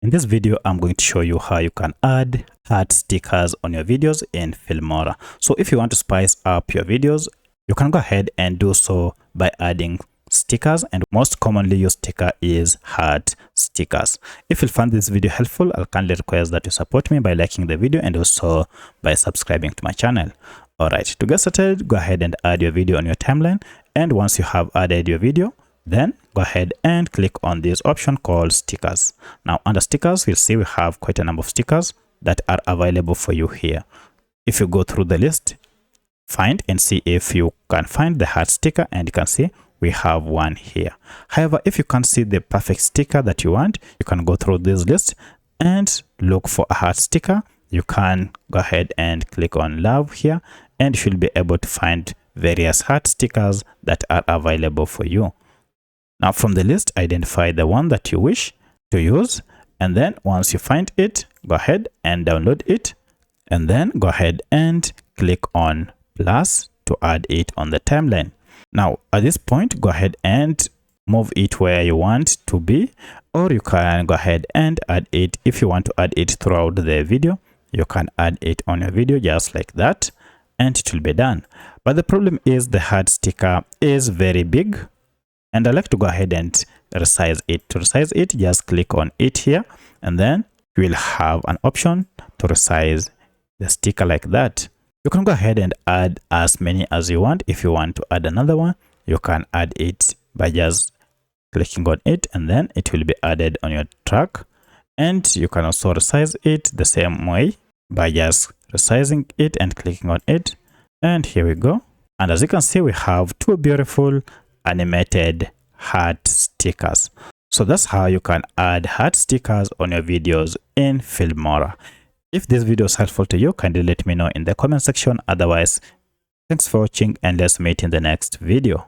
In this video, I'm going to show you how you can add heart stickers on your videos in Filmora. So if you want to spice up your videos, you can go ahead and do so by adding stickers, and most commonly used sticker is heart stickers. If you find this video helpful, I'll kindly request that you support me by liking the video and also by subscribing to my channel. Alright, to get started, go ahead and add your video on your timeline, and once you have added your video, then go ahead and click on this option called stickers. Now under stickers, you'll see we have quite a number of stickers that are available for you here. If you go through the list, find and see if you can find the heart sticker, and you can see we have one here. However, if you can't see the perfect sticker that you want, you can go through this list and look for a heart sticker. You can go ahead and click on love here, and you should be able to find various heart stickers that are available for you. Now from the list, identify the one that you wish to use, and then once you find it, go ahead and download it, and then go ahead and click on plus to add it on the timeline. Now at this point, go ahead and move it where you want to be, or you can go ahead and add it. If you want to add it throughout the video, you can add it on your video just like that, and it will be done. But the problem is the heart sticker is very big, and I like to go ahead and resize it. To resize it, just click on it here, and then you will have an option to resize the sticker like that. You can go ahead and add as many as you want. If you want to add another one, you can add it by just clicking on it, and then it will be added on your track. And you can also resize it the same way by just resizing it and clicking on it. And here we go. And as you can see, we have two beautiful animated heart stickers. So that's how you can add heart stickers on your videos in Filmora. If this video is helpful to you, kindly let me know in the comment section. Otherwise, thanks for watching, and let's meet in the next video.